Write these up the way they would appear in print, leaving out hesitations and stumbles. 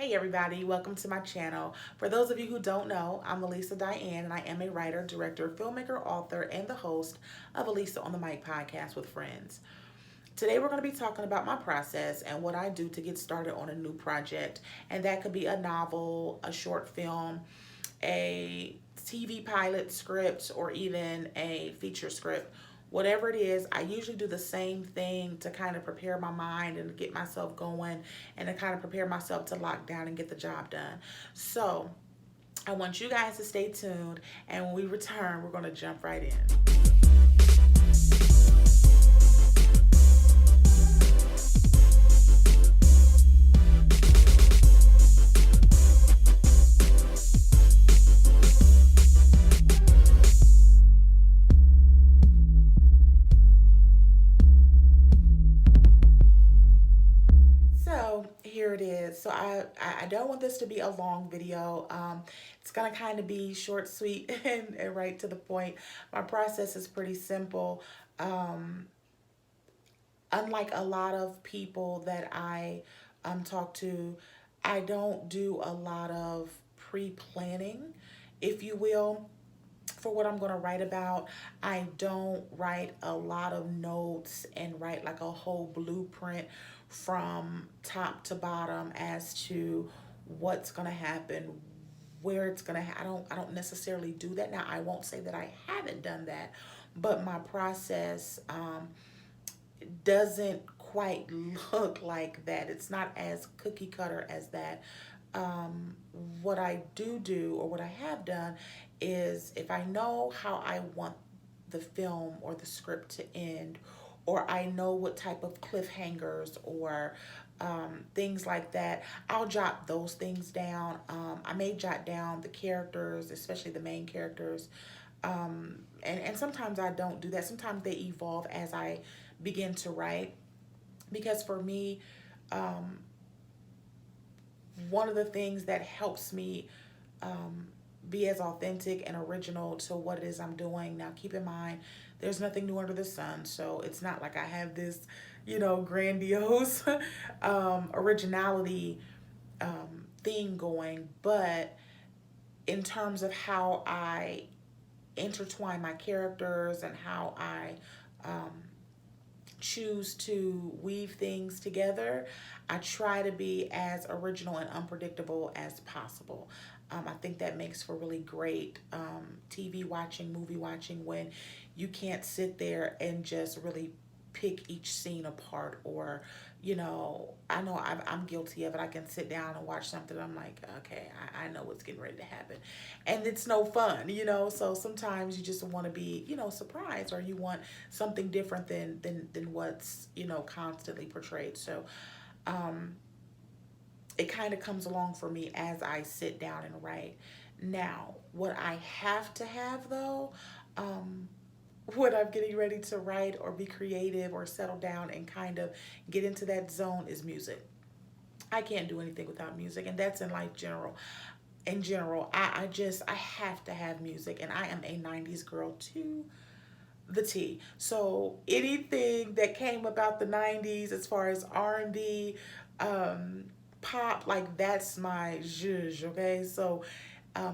Hey everybody, welcome to my channel. For those of you who don't know, I'm Alisa Diane and I am a writer, director, filmmaker, author, and the host of Alisa on the Mic podcast with friends. Today we're going to be talking about my process and what I do to get started on a new project. And that could be a novel, a short film, a TV pilot script, or even a feature script. Whatever it is, I usually do the same thing to kind of prepare my mind and get myself going and to kind of prepare myself to lock down and get the job done. So I want you guys to stay tuned, and when we return, we're going to jump right in. So here it is. So I don't want this to be a long video. It's gonna kind of be short, sweet, and right to the point. My process is pretty simple. Um, Unlike a lot of people that I talk to, I don't do a lot of pre-planning, if you will, for what I'm going to write about. I don't write a lot of notes and write like a whole blueprint from top to bottom as to what's going to happen, where it's going to I don't necessarily do that. Now, I won't say that I haven't done that, but my process doesn't quite look like that. It's not as cookie cutter as that. What I do, or what I have done, is if I know how I want the film or the script to end, or I know what type of cliffhangers or things like that, I'll jot those things down. I may jot down the characters, especially the main characters. And sometimes I don't do that. Sometimes they evolve as I begin to write. Because for me, um, one of the things that helps me be as authentic and original to what it is I'm doing. Now, keep in mind, there's nothing new under the sun, so it's not like I have this, grandiose originality thing going. But in terms of how I intertwine my characters and how I um, choose to weave things together, I try to be as original and unpredictable as possible. I think that makes for really great TV watching, movie watching, when you can't sit there and just really pick each scene apart. Or, I know I'm guilty of it. I can sit down and watch something. I'm like, okay, I know what's getting ready to happen. And it's no fun. So sometimes you just want to be, surprised, or you want something different than what's, constantly portrayed. So um, it kind of comes along for me as I sit down and write. Now, what I have to have though, um, when I'm getting ready to write or be creative or settle down and kind of get into that zone, is music. I can't do anything without music, and that's in life general. In general, I have to have music, and I am a 90s girl to the T. So anything that came about the 90s as far as R&B, um, pop, like that's my zhuzh, okay? So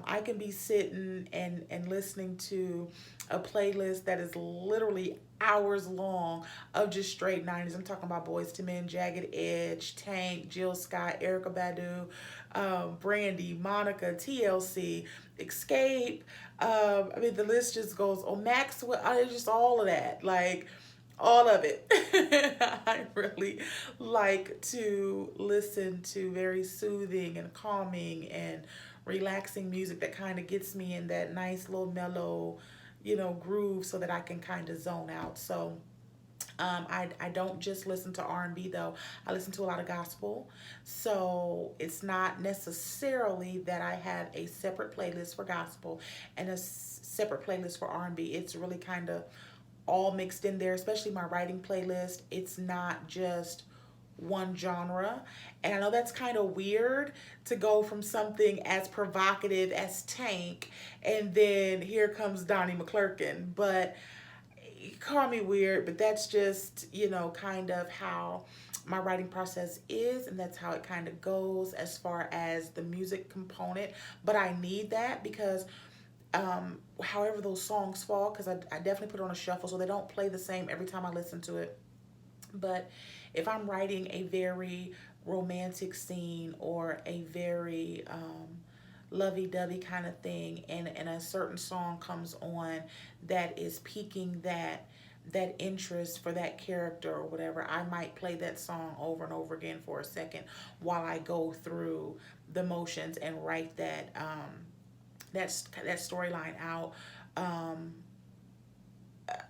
I can be sitting and listening to a playlist that is literally hours long of just straight 90s. I'm talking about Boys to Men, Jagged Edge, Tank, Jill Scott, Erica Badu, Brandy, Monica, TLC, Escape. I mean, the list just goes on. Maxwell, just all of that. Like, all of it. I really like to listen to very soothing and calming and relaxing music that kind of gets me in that nice little mellow, groove, so that I can kind of zone out. So I don't just listen to R&B though. I listen to a lot of gospel. So it's not necessarily that I have a separate playlist for gospel and a separate playlist for R&B. It's really kind of all mixed in there, especially my writing playlist. It's not just one genre. And I know that's kind of weird to go from something as provocative as Tank, and then here comes Donnie McClurkin. But you call me weird, but that's just, kind of how my writing process is, and that's how it kind of goes as far as the music component. But I need that because however those songs fall, because I definitely put it on a shuffle so they don't play the same every time I listen to it. But if I'm writing a very romantic scene or a very lovey-dovey kind of thing, and a certain song comes on that is piquing that interest for that character or whatever, I might play that song over and over again for a second while I go through the motions and write that storyline out. Um,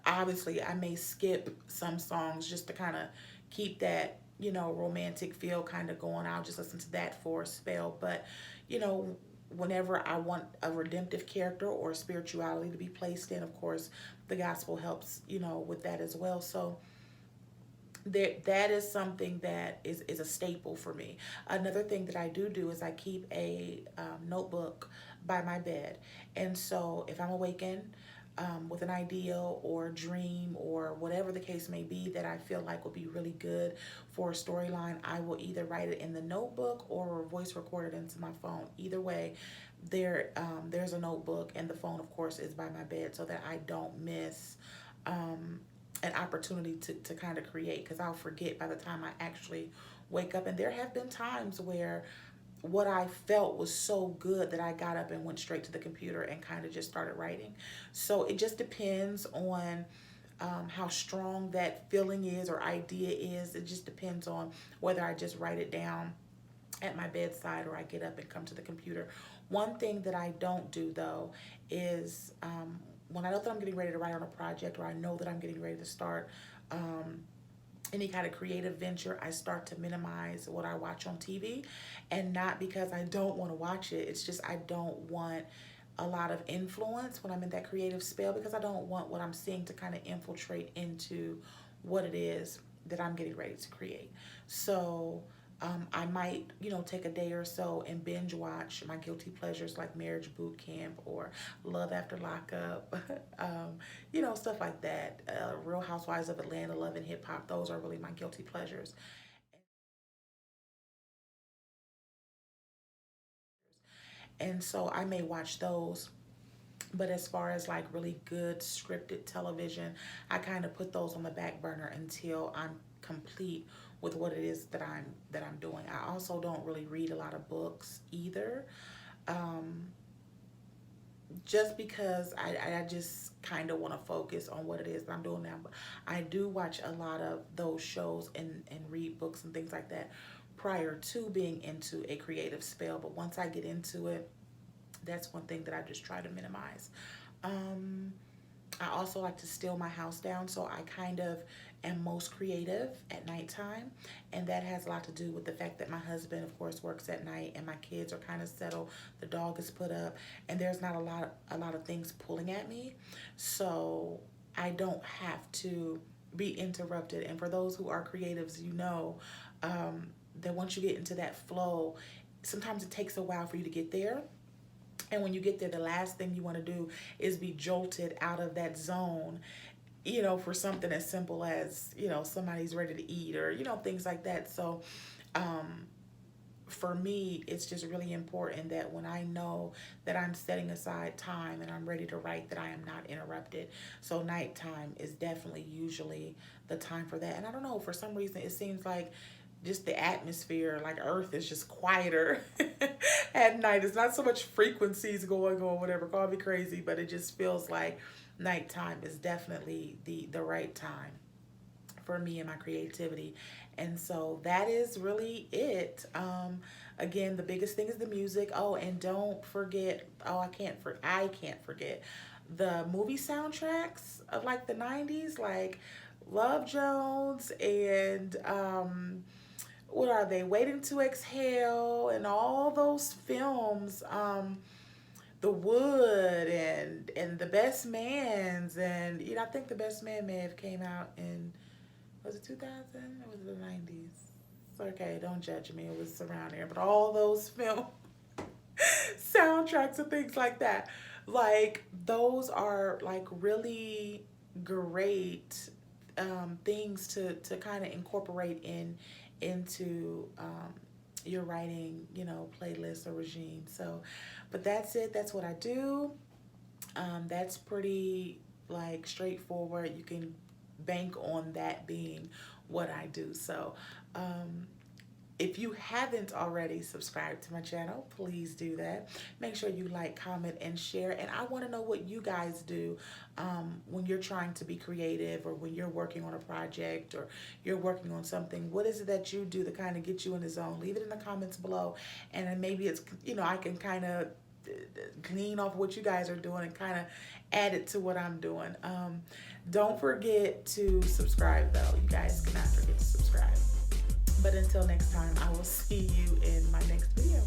Obviously, I may skip some songs just to kind of keep that, romantic feel kind of going. I'll just listen to that for a spell. But, you know, whenever I want a redemptive character or spirituality to be placed in, of course, the gospel helps, with that as well. So that is something that is a staple for me. Another thing that I do is I keep a notebook by my bed. And so if I'm awakened with an idea or dream or whatever the case may be that I feel like would be really good for a storyline, I will either write it in the notebook or voice record it into my phone. Either way, there's a notebook, and the phone, of course, is by my bed so that I don't miss an opportunity to kind of create, because I'll forget by the time I actually wake up. And there have been times where what I felt was so good that I got up and went straight to the computer and kind of just started writing. So it just depends on how strong that feeling is or idea is. It just depends on whether I just write it down at my bedside or I get up and come to the computer. One thing that I don't do though is when I know that I'm getting ready to write on a project, or I know that I'm getting ready to start any kind of creative venture, I start to minimize what I watch on TV. And not because I don't want to watch it, it's just I don't want a lot of influence when I'm in that creative spell, because I don't want what I'm seeing to kind of infiltrate into what it is that I'm getting ready to create. So I might, take a day or so and binge watch my guilty pleasures like Marriage Boot Camp or Love After Lockup, stuff like that. Real Housewives of Atlanta, Love and Hip Hop. Those are really my guilty pleasures. And so I may watch those. But as far as like really good scripted television, I kind of put those on the back burner until I'm complete with what it is that I'm doing. I also don't really read a lot of books either. Um, just because I just kind of want to focus on what it is that I'm doing now. But I do watch a lot of those shows and read books and things like that prior to being into a creative spell. But once I get into it, that's one thing that I just try to minimize. Um, I also like to still my house down, so I kind of am most creative at nighttime, and that has a lot to do with the fact that my husband, of course, works at night, and my kids are kind of settled. The dog is put up, and there's not a lot of things pulling at me, so I don't have to be interrupted. And for those who are creatives, that once you get into that flow, sometimes it takes a while for you to get there, and when you get there, the last thing you want to do is be jolted out of that zone, for something as simple as, somebody's ready to eat, or, things like that. So, um, for me, it's just really important that when I know that I'm setting aside time and I'm ready to write, that I am not interrupted. So nighttime is definitely usually the time for that. And I don't know, for some reason, it seems like just the atmosphere, like Earth, is just quieter at night. It's not so much frequencies going on, whatever, call me crazy, but it just feels like nighttime is definitely the right time for me and my creativity. And so that is really it. Again, the biggest thing is the music. Oh, and don't forget, I can't forget the movie soundtracks of like the 90s, like Love Jones and what are they? Waiting to Exhale and all those films. The Wood and The Best Man's, and I think The Best Man may have came out in, was it 2000 or was it the 90s? It's okay, don't judge me. It was around there, but all those film soundtracks and things like that, like those are like really great things to kind of incorporate into your writing, playlist or regime. So, but that's it. That's what I do. That's pretty like straightforward. You can bank on that being what I do. So, if you haven't already subscribed to my channel, please do that. Make sure you like, comment, and share. And I want to know what you guys do when you're trying to be creative, or when you're working on a project, or you're working on something. What is it that you do to kind of get you in the zone? Leave it in the comments below. And then maybe it's, I can kind of glean off what you guys are doing and kind of add it to what I'm doing. Don't forget to subscribe, though. You guys cannot forget to subscribe. But until next time, I will see you in my next video.